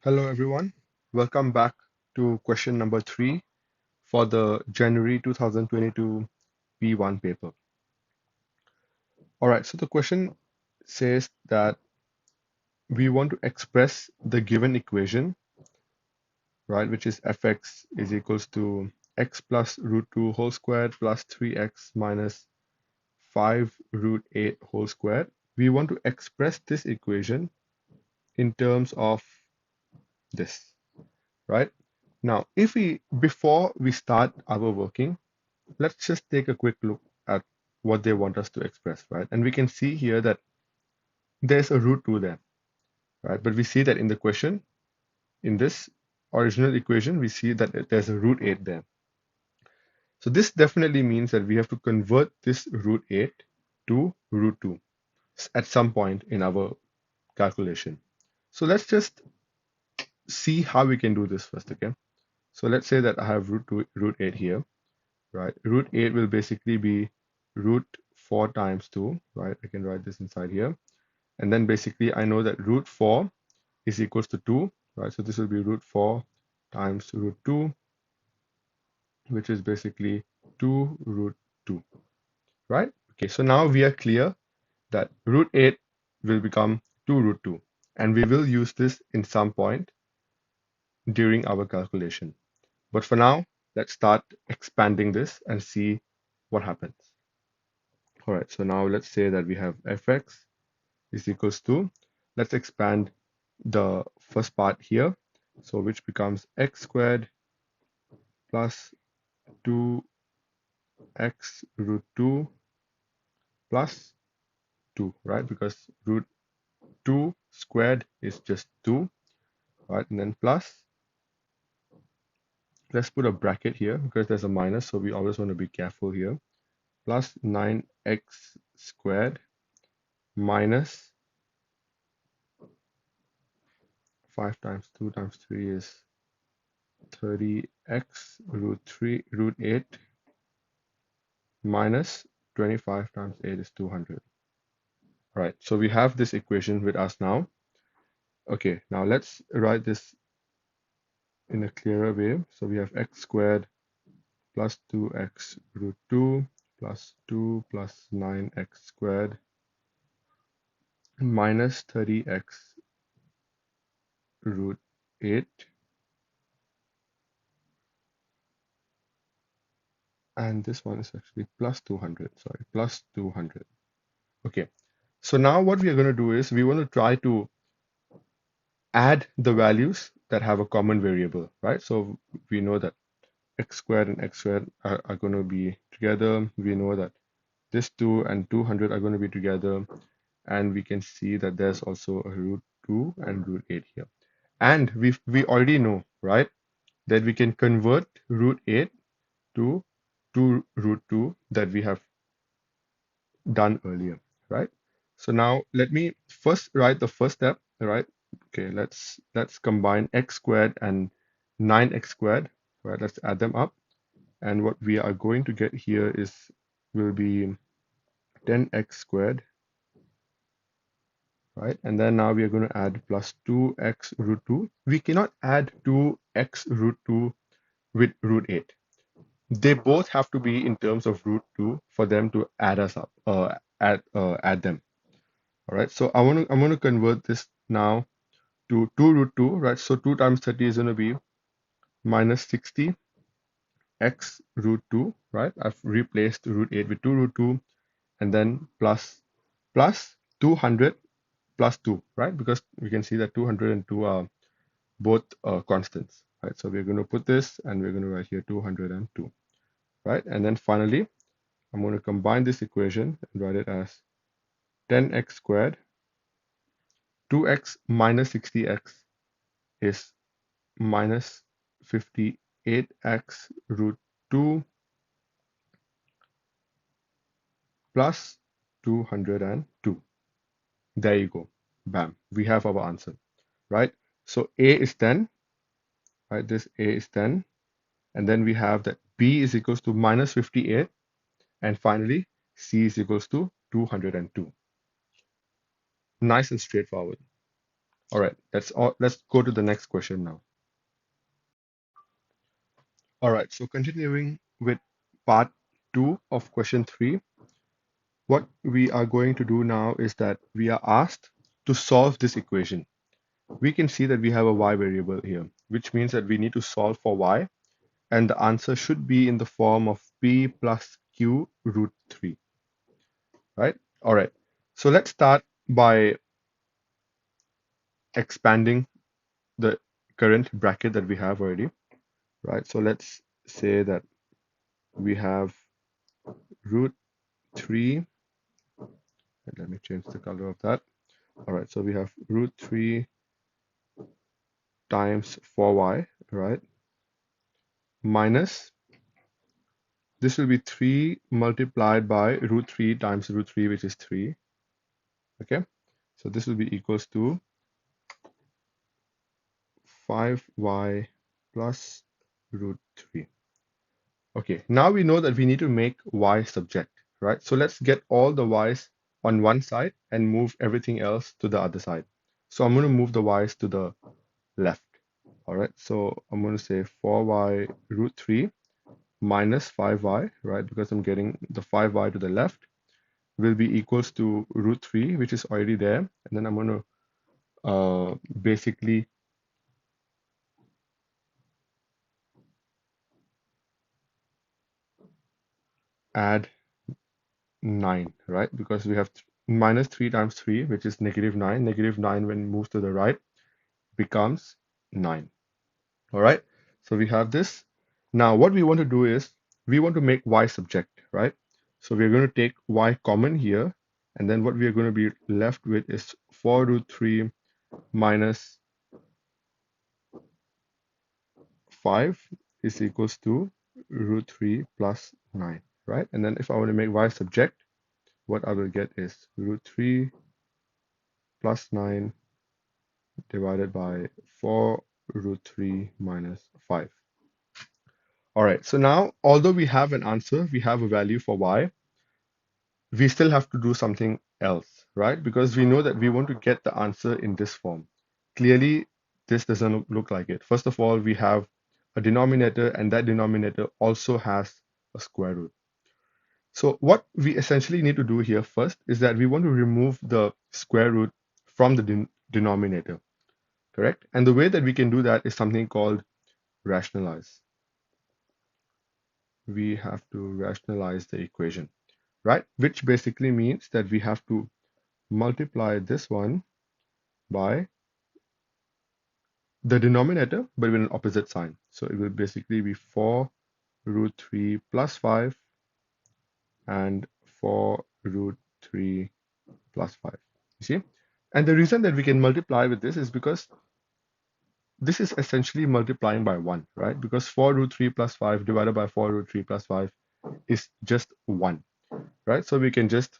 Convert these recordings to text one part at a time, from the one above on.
Hello everyone, welcome back to question number 3 for the January 2022 P1 paper. Alright, so the question says that we want to express the given equation, right, which is fx is equals to x plus root 2 whole squared plus 3x minus 5 root 8 whole squared. We want to express this equation in terms of this, right? Now, before we start our working, let's just take a quick look at what they want us to express, right? And we can see here that there's a root 2 there, right? But we see that in the question, in this original equation, we see that there's a root 8 there. So this definitely means that we have to convert this root 8 to root 2 at some point in our calculation. So let's just see how we can do this first, okay? So let's say that I have root 8 here, right? Root 8 will basically be root 4 times 2, right? I can write this inside here. And then basically I know that root 4 is equals to 2, right? So this will be root 4 times root 2, which is basically 2 root 2, right? Okay, so now we are clear that root 8 will become 2 root 2. And we will use this in some point during our calculation. But for now, let's start expanding this and see what happens. All right, so now let's say that we have fx is equals to, let's expand the first part here, so which becomes x squared plus 2x root 2 plus 2, right? Because root 2 squared is just 2, right? And then plus, let's put a bracket here because there's a minus, so we always want to be careful here, plus 9x squared minus 5 times 2 times 3 is 30x root 8 minus 25 times 8 is 200. All right, so we have this equation with us now. Okay, now let's write this in a clearer way. So we have x squared plus 2x root 2 plus 2 plus 9x squared minus 30x root 8 and this one is actually plus 200, sorry, plus 200. Okay, so now what we are going to do is we want to try to add the values that have a common variable, right? So we know that x squared and x squared are going to be together. We know that this 2 and 200 are going to be together. And we can see that there's also a root 2 and root 8 here. And we already know, right, that we can convert root 8 to 2 root 2 that we have done earlier, right? So now let me first write the first step, right? Okay, let's combine x squared and 9x squared, right? Let's add them up. And what we are going to get here will be 10x squared, right? And then now we are going to add plus 2x root 2. We cannot add 2x root 2 with root 8. They both have to be in terms of root 2 for them to add us up, add them. All right, so I'm going to convert this now to 2 root 2, right? So 2 times 30 is going to be minus 60 x root 2, right? I've replaced root 8 with 2 root 2 and then plus 200 plus 2, right? Because we can see that 200 and 2 are both constants, right? So we're going to put this and we're going to write here 202, right? And then finally, I'm going to combine this equation and write it as 10x squared. 2x minus 60x is minus 58x root 2 plus 202. There you go. Bam. We have our answer, right? So A is 10, right? This A is 10. And then we have that B is equals to minus 58. And finally, C is equals to 202. Nice and straightforward. All right, let's go to the next question now. All right, so continuing with part 2 of question 3, what we are going to do now is that we are asked to solve this equation. We can see that we have a y variable here, which means that we need to solve for y, and the answer should be in the form of p plus q root 3, right? All right, so let's start by expanding the current bracket that we have already, right? So let's say that we have root 3, and let me change the color of that. All right, so we have root 3 times 4y, right? Minus, this will be 3 multiplied by root 3 times root 3, which is 3. Okay, so this will be equals to 5y plus root 3. Okay, now we know that we need to make y subject, right? So let's get all the y's on one side and move everything else to the other side. So I'm going to move the y's to the left. All right, so I'm going to say 4y root 3 minus 5y, right? Because I'm getting the 5y to the left will be equals to root 3, which is already there. And then I'm going to basically add 9, right? Because we have minus 3 times 3, which is negative 9. Negative 9 when moves to the right becomes 9. All right, so we have this. Now what we want to do is we want to make y subject, right? So we're going to take y common here, and then what we are going to be left with is 4 root 3 minus 5 is equals to root 3 plus 9, right? And then if I want to make y subject, what I will get is root 3 plus 9 divided by 4 root 3 minus 5. All right, so now although we have an answer, we have a value for y, we still have to do something else, right? Because we know that we want to get the answer in this form. Clearly, this doesn't look like it. First of all, we have a denominator, and that denominator also has a square root. So what we essentially need to do here first is that we want to remove the square root from the denominator, correct? And the way that we can do that is something called rationalize. We have to rationalize the equation, right? Which basically means that we have to multiply this one by the denominator, but with an opposite sign. So it will basically be 4 root 3 plus 5 and 4 root 3 plus 5. You see? And the reason that we can multiply with this is because this is essentially multiplying by 1, right? Because 4 root 3 plus 5 divided by 4 root 3 plus 5 is just 1, right? So we can just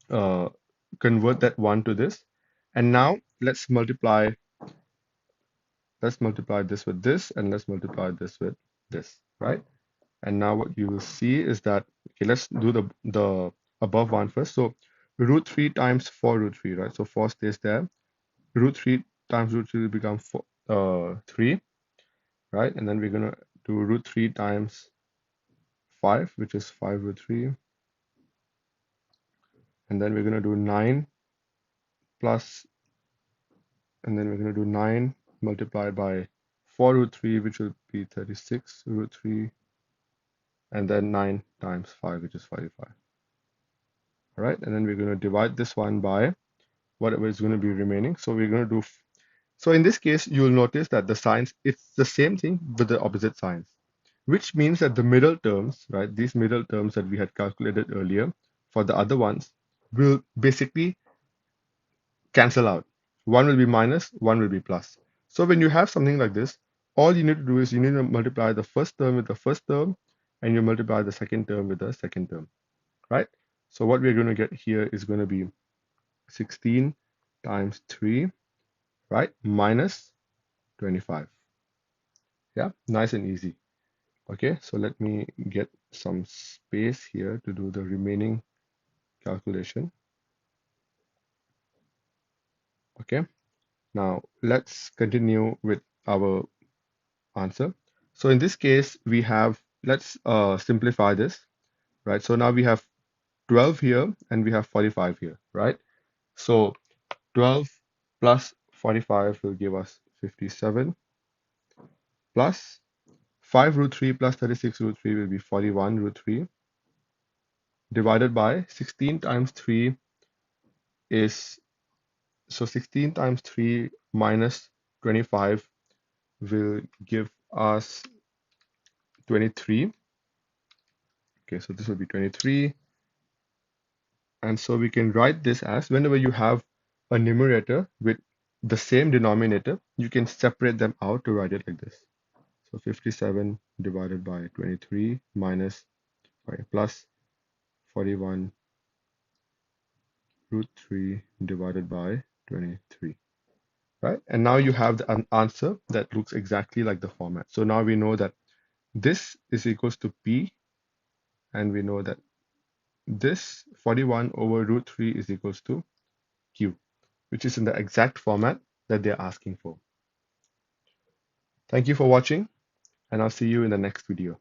uh, convert that 1 to this. And now let's multiply this with this, and let's multiply this with this, right? And now what you will see is that, okay, let's do the above one first. So root 3 times 4 root 3, right? So 4 stays there. Root 3 times root 3 will become 3, right? And then we're going to do root 3 times 5, which is 5 root 3. And then we're going to do 9 plus, and then we're going to do 9 multiplied by 4 root 3, which will be 36 root 3, and then 9 times 5, which is 45. All right, and then we're going to divide this one by whatever is going to be remaining. So we're going to do, so in this case, you'll notice that the signs, it's the same thing with the opposite signs, which means that the middle terms, right, these middle terms that we had calculated earlier for the other ones will basically cancel out. One will be minus, one will be plus. So when you have something like this, all you need to do is you need to multiply the first term with the first term, and you multiply the second term with the second term, right? So what we're going to get here is going to be 16 times 3, right, minus 25. Yeah, nice and easy. Okay, so let me get some space here to do the remaining calculation. Okay, Now let's continue with our answer. So in this case, we have, let's simplify this, right? So now we have 12 here and we have 45 here, right? So 12 plus 45 will give us 57 plus 5 root 3 plus 36 root 3 will be 41 root 3 divided by 16 times 3 is, so 16 times 3 minus 25 will give us 23. Okay, so this will be 23. And so we can write this as, whenever you have a numerator with the same denominator, you can separate them out to write it like this. So 57 divided by 23 minus, sorry, plus 41 root 3 divided by 23, right? And now you have an answer that looks exactly like the format. So now we know that this is equals to P, and we know that this 41 over root 3 is equals to Q, which is in the exact format that they're asking for. Thank you for watching, and I'll see you in the next video.